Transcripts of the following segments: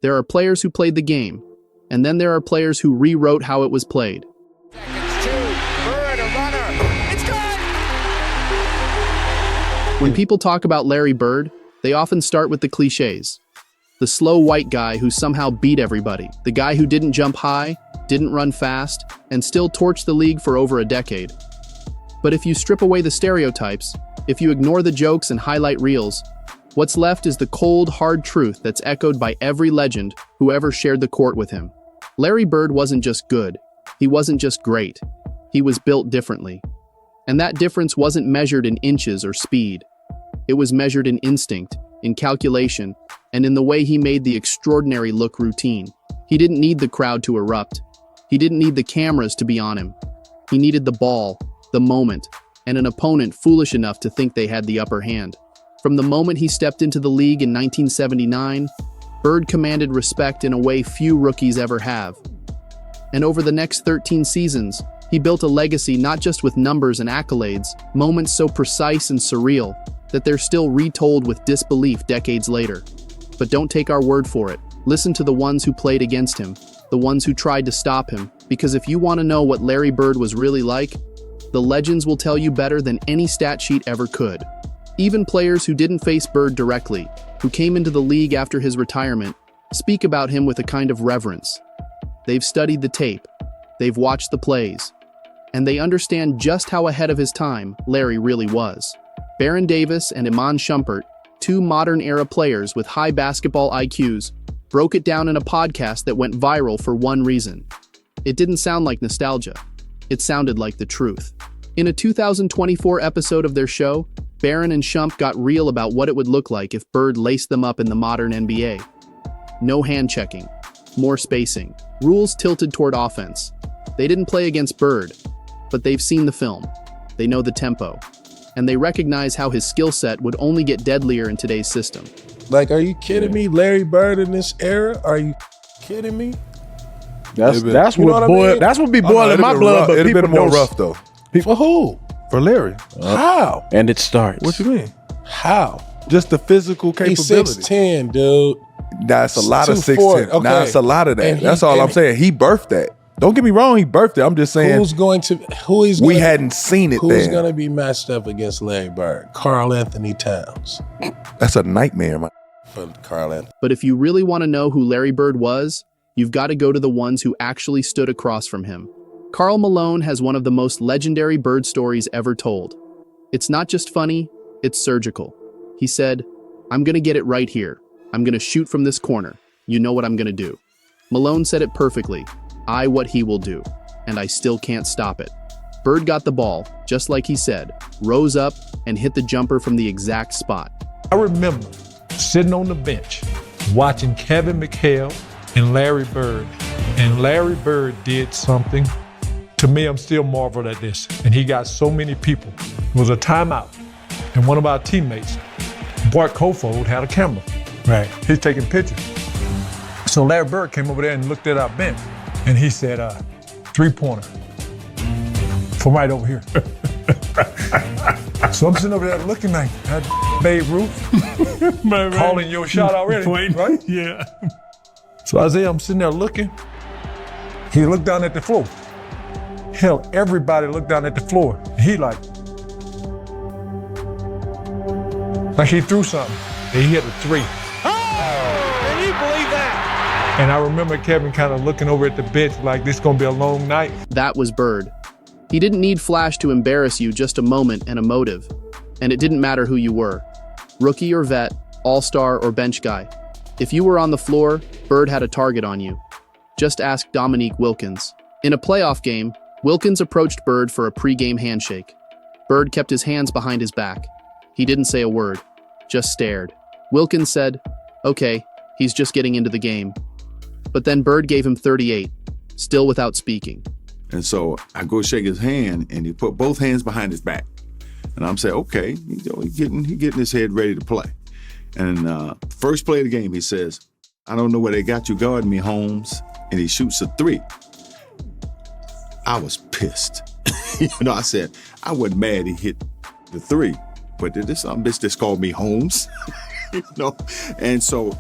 There are players who played the game, and then there are players who rewrote how it was played. When people talk about Larry Bird, they often start with the cliches. The slow white guy who somehow beat everybody. The guy who didn't jump high, didn't run fast, and still torched the league for over a decade. But if you strip away the stereotypes, if you ignore the jokes and highlight reels, what's left is the cold, hard truth that's echoed by every legend who ever shared the court with him. Larry Bird wasn't just good. He wasn't just great. He was built differently. And that difference wasn't measured in inches or speed. It was measured in instinct, in calculation, and in the way he made the extraordinary look routine. He didn't need the crowd to erupt. He didn't need the cameras to be on him. He needed the ball, the moment, and an opponent foolish enough to think they had the upper hand. From the moment he stepped into the league in 1979, Bird commanded respect in a way few rookies ever have. And over the next 13 seasons, he built a legacy not just with numbers and accolades, moments so precise and surreal that they're still retold with disbelief decades later. But don't take our word for it. Listen to the ones who played against him, the ones who tried to stop him, because if you want to know what Larry Bird was really like, the legends will tell you better than any stat sheet ever could. Even players who didn't face Bird directly, who came into the league after his retirement, speak about him with a kind of reverence. They've studied the tape, they've watched the plays, and they understand just how ahead of his time Larry really was. Baron Davis and Iman Shumpert, two modern-era players with high basketball IQs, broke it down in a podcast that went viral for one reason. It didn't sound like nostalgia. It sounded like the truth. In a 2024 episode of their show, Baron and Shump got real about what it would look like if Bird laced them up in the modern NBA. No hand-checking, more spacing, rules tilted toward offense. They didn't play against Bird, but they've seen the film. They know the tempo. And they recognize how his skill set would only get deadlier in today's system. Like, are you kidding me? Larry Bird in this era? Are you kidding me? That's what be boiling my blood. But it'd been more rough though. For who? For Larry. How? And it starts. What you mean? How? Just the physical capability. He's 6'10", dude. That's a lot of 2'4". 6'10". Okay. Nah, it's a lot of that. That's all I'm saying. He birthed that. Don't get me wrong, he birthed it. I'm just saying. We hadn't seen it Who's then. going to be matched up against Larry Bird? Karl Anthony Towns. That's a nightmare, man. For Karl Anthony. But if you really want to know who Larry Bird was, you've got to go to the ones who actually stood across from him. Karl Malone has one of the most legendary Bird stories ever told. It's not just funny, it's surgical. He said, "I'm going to get it right here. I'm going to shoot from this corner. You know what I'm going to do." Malone said it perfectly. I what he will do, and I still can't stop it. Bird got the ball, just like he said, rose up, and hit the jumper from the exact spot. I remember sitting on the bench, watching Kevin McHale and Larry Bird. And Larry Bird did something. To me, I'm still marveled at this. And he got so many people. It was a timeout. And one of our teammates, Bart Kofold, had a camera. Right. He's taking pictures. So Larry Bird came over there and looked at our bench. And he said, 3-pointer from right over here. So I'm sitting over there looking like that Babe Ruth, calling your shot already, right? Yeah. So Isaiah, I'm sitting there looking. He looked down at the floor. Hell, everybody looked down at the floor. He like he threw something. And he hit a 3. Can you believe that? And I remember Kevin kind of looking over at the bench like this is gonna be a long night. That was Bird. He didn't need flash to embarrass you, just a moment and a motive. And it didn't matter who you were. Rookie or vet, all-star or bench guy. If you were on the floor, Bird had a target on you. Just ask Dominique Wilkins. In a playoff game, Wilkins approached Bird for a pre-game handshake. Bird kept his hands behind his back. He didn't say a word, just stared. Wilkins said, "Okay, he's just getting into the game." But then Bird gave him 38, still without speaking. And so I go shake his hand, and he put both hands behind his back. And I'm saying, okay, he's getting his head ready to play. And first play of the game, he says, "I don't know where they got you guarding me, Holmes." And he shoots a 3. I was pissed. I said, I wasn't mad he hit the 3, but this bitch just called me Holmes. And so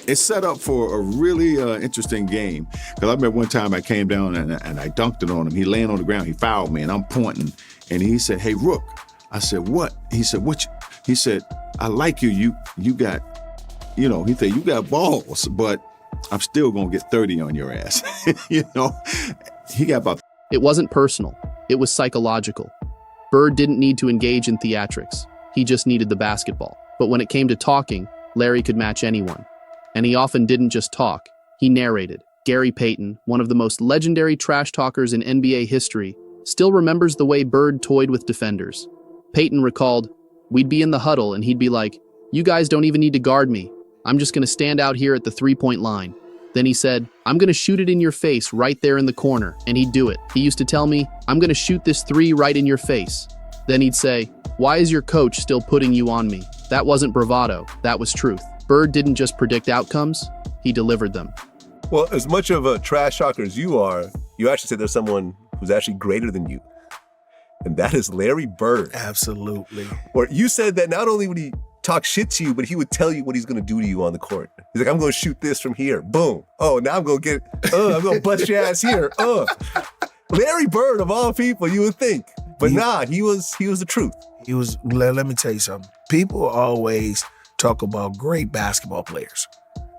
It's set up for a really interesting game. Because I remember one time I came down and I dunked it on him. He laying on the ground. He fouled me, and I'm pointing. And he said, "Hey, Rook." I said, "What?" He said, "What?" He said, "I like you. You got, he said, you got balls, but I'm still going to get 30 on your ass." He got about... It wasn't personal. It was psychological. Bird didn't need to engage in theatrics. He just needed the basketball. But when it came to talking, Larry could match anyone. And he often didn't just talk. He narrated. Gary Payton, one of the most legendary trash talkers in NBA history, still remembers the way Bird toyed with defenders. Payton recalled, "We'd be in the huddle and he'd be like, 'You guys don't even need to guard me. I'm just going to stand out here at the three-point line.' Then he said, 'I'm going to shoot it in your face right there in the corner.' And he'd do it. He used to tell me, 'I'm going to shoot this three right in your face.' Then he'd say, 'Why is your coach still putting you on me?' That wasn't bravado. That was truth." Bird didn't just predict outcomes, he delivered them. Well, as much of a trash talker as you are, you actually say there's someone who's actually greater than you. And that is Larry Bird. Absolutely. Or you said that not only would he talk shit to you, but he would tell you what he's going to do to you on the court. He's like, "I'm going to shoot this from here. Boom. Oh, now I'm going to I'm going to bust your ass here. Larry Bird, of all people, you would think. But he was the truth. He was, let me tell you something. People always talk about great basketball players,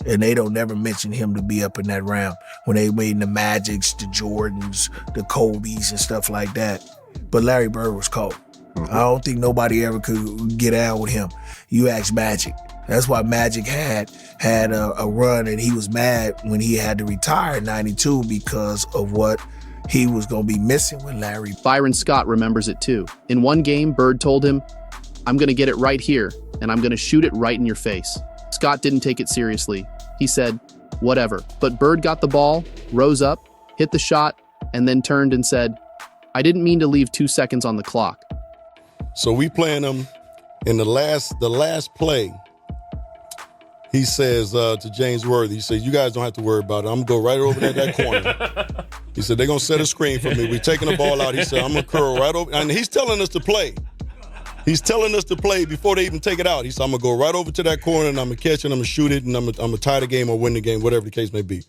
and they don't never mention him to be up in that round when they made the Magics, the Jordans, the Kobes, and stuff like that. But Larry Bird was cold. Mm-hmm. I don't think nobody ever could get out with him. You ask Magic. That's why Magic had a run, and he was mad when he had to retire in '92 because of what he was going to be missing with Larry. Byron Scott remembers it too. In one game, Bird told him, "I'm going to get it right here, and I'm going to shoot it right in your face." Scott didn't take it seriously. He said, "Whatever." But Bird got the ball, rose up, hit the shot, and then turned and said, "I didn't mean to leave 2 seconds on the clock." So we playing him in the last play. He says to James Worthy, he says, "You guys don't have to worry about it. I'm going to go right over that corner." He said, "They're going to set a screen for me. We're taking the ball out." He said, "I'm going to curl right over." And he's telling us to play. He's telling us to play before they even take it out. He said, "I'm going to go right over to that corner, and I'm going to catch it, and I'm going to shoot it, and I'm going to tie the game or win the game," whatever the case may be.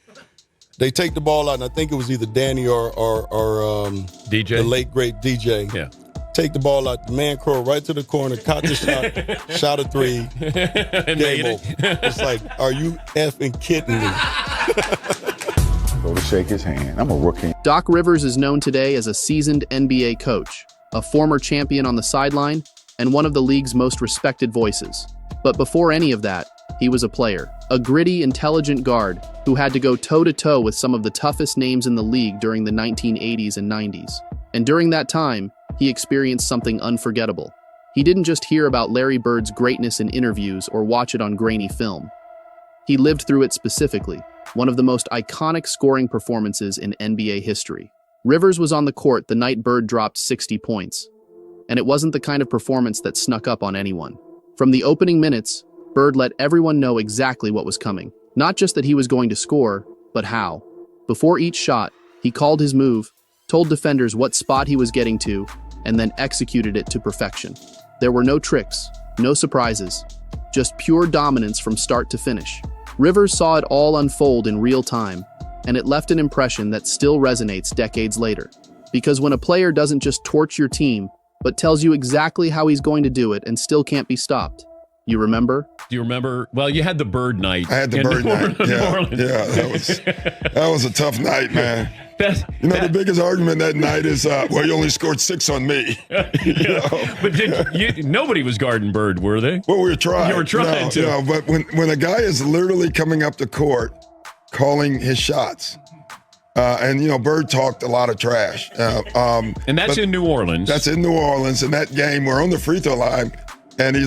They take the ball out, and I think it was either Danny or DJ, the late, great DJ. Yeah. Take the ball out, the man curl right to the corner, caught the shot, shot a three, game over. It's like, are you effing kidding me? Go to shake his hand. I'm a rookie. Doc Rivers is known today as a seasoned NBA coach, a former champion on the sideline, and one of the league's most respected voices. But before any of that, he was a player, a gritty, intelligent guard who had to go toe-to-toe with some of the toughest names in the league during the 1980s and 90s. And during that time, he experienced something unforgettable. He didn't just hear about Larry Bird's greatness in interviews or watch it on grainy film. He lived through it specifically, one of the most iconic scoring performances in NBA history. Rivers was on the court the night Bird dropped 60 points. And it wasn't the kind of performance that snuck up on anyone. From the opening minutes, Bird let everyone know exactly what was coming. Not just that he was going to score, but how. Before each shot, he called his move, told defenders what spot he was getting to, and then executed it to perfection. There were no tricks, no surprises, just pure dominance from start to finish. Rivers saw it all unfold in real time, and it left an impression that still resonates decades later. Because when a player doesn't just torch your team, but tells you exactly how he's going to do it and still can't be stopped. You remember? Do you remember? Well, you had the Bird night. I had the Bird night. That was a tough night, man. The biggest argument that night is, well, you only scored 6 on me. But nobody was guarding Bird, were they? Well, we were trying. You were trying to. But when a guy is literally coming up the court, calling his shots, and Bird talked a lot of trash. And that's in New Orleans. That's in New Orleans. In that game, we're on the free throw line, and he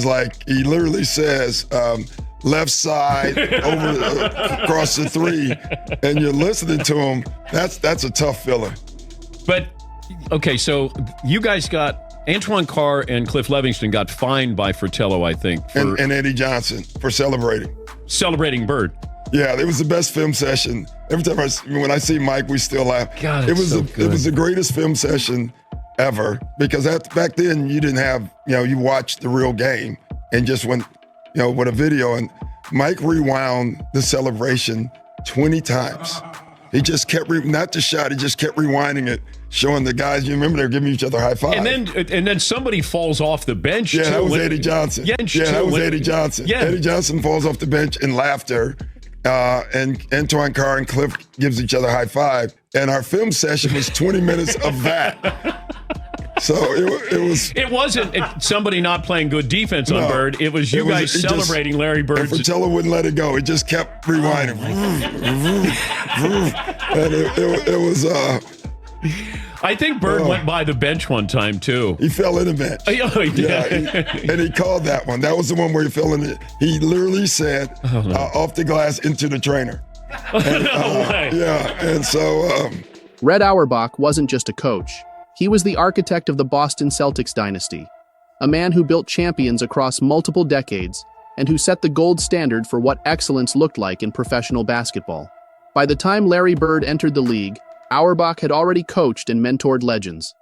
literally says, left side over across the three, and you're listening to him. That's a tough feeling. But okay, so you guys got Antoine Carr and Cliff Levingston got fined by Fratello, I think, and Eddie Johnson for celebrating Bird. Yeah, it was the best film session. Every time when I see Mike, we still laugh. God, it was the greatest film session ever, because back then you didn't have you watched the real game and just went with a video, and Mike rewound the celebration 20 times. He just kept, not the shot, he just kept rewinding it, showing the guys, you remember, they're giving each other high five. And then somebody falls off the bench. Yeah, that was Eddie Johnson. That was Eddie Johnson. Yeah. Eddie Johnson falls off the bench in laughter, and Antoine Carr and Cliff gives each other high five. And our film session was 20 minutes of that. So it wasn't somebody not playing good defense on Bird. It was you guys celebrating Larry Bird. And Fratello wouldn't let it go. It just kept rewinding. And it was. I think Bird went by the bench one time too. He fell in the bench. Oh, he did. Yeah, and he called that one. That was the one where he fell in it. He literally said, "Off the glass into the trainer." And, and so. Red Auerbach wasn't just a coach. He was the architect of the Boston Celtics dynasty, a man who built champions across multiple decades and who set the gold standard for what excellence looked like in professional basketball. By the time Larry Bird entered the league, Auerbach had already coached and mentored legends.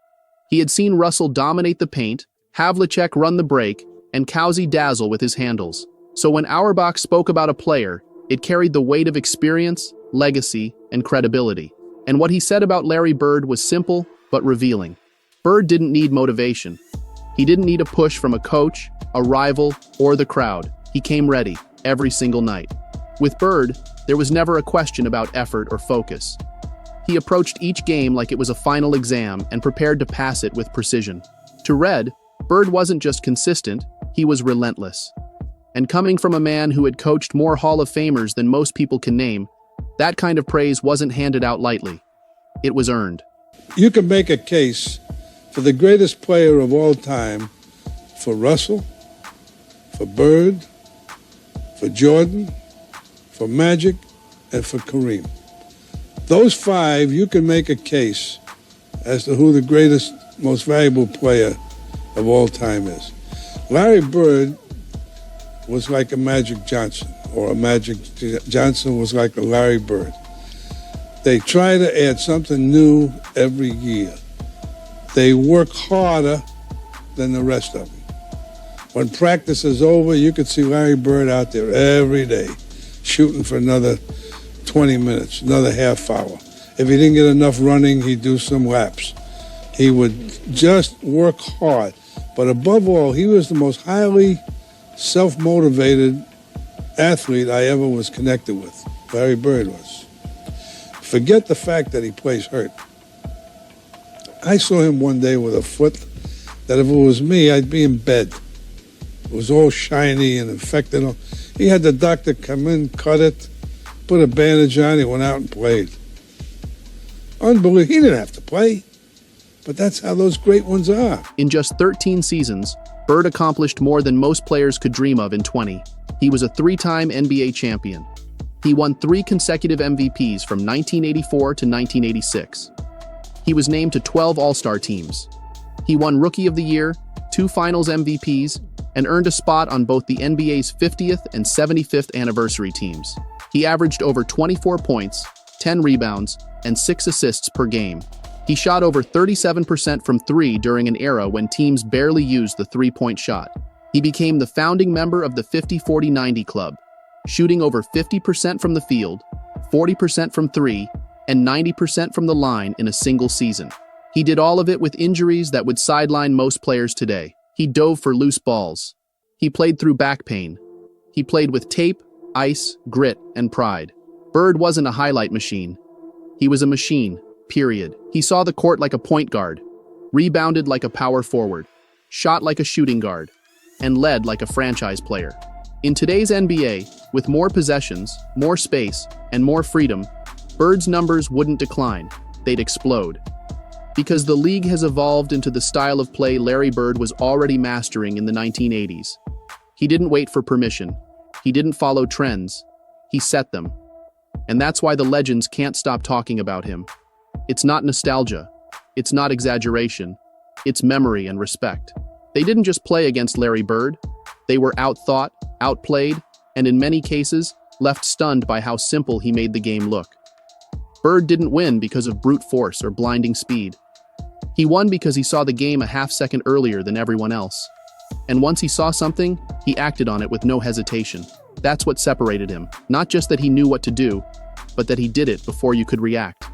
He had seen Russell dominate the paint, Havlicek run the break, and Cousy dazzle with his handles. So when Auerbach spoke about a player, it carried the weight of experience, legacy, and credibility. And what he said about Larry Bird was simple but revealing. Bird didn't need motivation. He didn't need a push from a coach, a rival, or the crowd. He came ready, every single night. With Bird, there was never a question about effort or focus. He approached each game like it was a final exam and prepared to pass it with precision. To Red, Bird wasn't just consistent, he was relentless. And coming from a man who had coached more Hall of Famers than most people can name, that kind of praise wasn't handed out lightly. It was earned. You can make a case for the greatest player of all time for Russell, for Bird, for Jordan, for Magic, and for Kareem. Those five, you can make a case as to who the greatest, most valuable player of all time is. Larry Bird was like a Magic Johnson, or a Magic Johnson was like a Larry Bird. They try to add something new every year. They work harder than the rest of them. When practice is over, you could see Larry Bird out there every day, shooting for another 20 minutes, another half hour. If he didn't get enough running, he'd do some laps. He would just work hard. But above all, he was the most highly self-motivated athlete I ever was connected with. Larry Bird was. Forget the fact that he plays hurt. I saw him one day with a foot that if it was me, I'd be in bed. It was all shiny and infected. He had the doctor come in, cut it, put a bandage on, he went out and played. Unbelievable. He didn't have to play, but that's how those great ones are. In just 13 seasons, Bird accomplished more than most players could dream of in 20. He was a three-time NBA champion. He won 3 consecutive MVPs from 1984 to 1986. He was named to 12 All-Star teams. He won Rookie of the Year, 2 Finals MVPs, and earned a spot on both the NBA's 50th and 75th anniversary teams. He averaged over 24 points, 10 rebounds, and 6 assists per game. He shot over 37% from 3 during an era when teams barely used the three-point shot. He became the founding member of the 50-40-90 club, shooting over 50% from the field, 40% from 3, and 90% from the line in a single season. He did all of it with injuries that would sideline most players today. He dove for loose balls. He played through back pain. He played with tape, ice, grit, and pride. Bird wasn't a highlight machine. He was a machine, period. He saw the court like a point guard, rebounded like a power forward, shot like a shooting guard, and led like a franchise player. In today's NBA, with more possessions, more space, and more freedom, Bird's numbers wouldn't decline, they'd explode. Because the league has evolved into the style of play Larry Bird was already mastering in the 1980s. He didn't wait for permission. He didn't follow trends. He set them. And that's why the legends can't stop talking about him. It's not nostalgia. It's not exaggeration. It's memory and respect. They didn't just play against Larry Bird. They were outthought, outplayed, and in many cases, left stunned by how simple he made the game look. Bird didn't win because of brute force or blinding speed. He won because he saw the game a half-second earlier than everyone else. And once he saw something, he acted on it with no hesitation. That's what separated him. Not just that he knew what to do, but that he did it before you could react.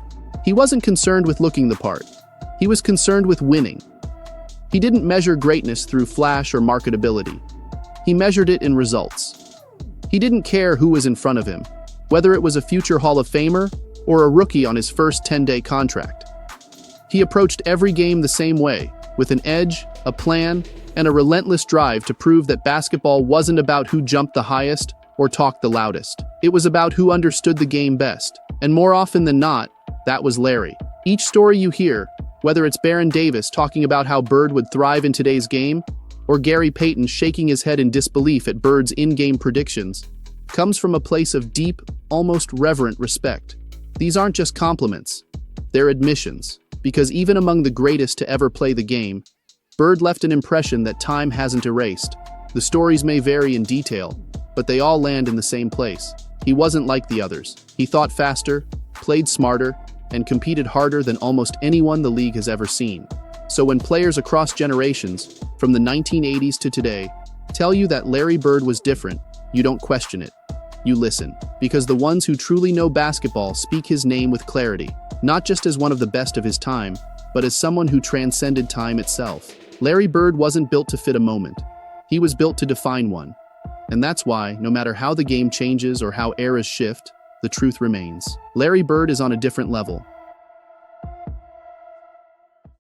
He wasn't concerned with looking the part. He was concerned with winning. He didn't measure greatness through flash or marketability. He measured it in results. He didn't care who was in front of him, whether it was a future Hall of Famer or a rookie on his first 10-day contract. He approached every game the same way, with an edge, a plan, and a relentless drive to prove that basketball wasn't about who jumped the highest or talked the loudest. It was about who understood the game best. And more often than not, that was Larry. Each story you hear, whether it's Baron Davis talking about how Bird would thrive in today's game, or Gary Payton shaking his head in disbelief at Bird's in-game predictions, comes from a place of deep, almost reverent respect. These aren't just compliments, they're admissions, because even among the greatest to ever play the game, Bird left an impression that time hasn't erased. The stories may vary in detail, but they all land in the same place. He wasn't like the others. He thought faster, played smarter, and competed harder than almost anyone the league has ever seen. So when players across generations, from the 1980s to today, tell you that Larry Bird was different, you don't question it. You listen, because the ones who truly know basketball speak his name with clarity, not just as one of the best of his time, but as someone who transcended time itself. Larry Bird wasn't built to fit a moment. He was built to define one. And that's why, no matter how the game changes or how eras shift, the truth remains. Larry Bird is on a different level.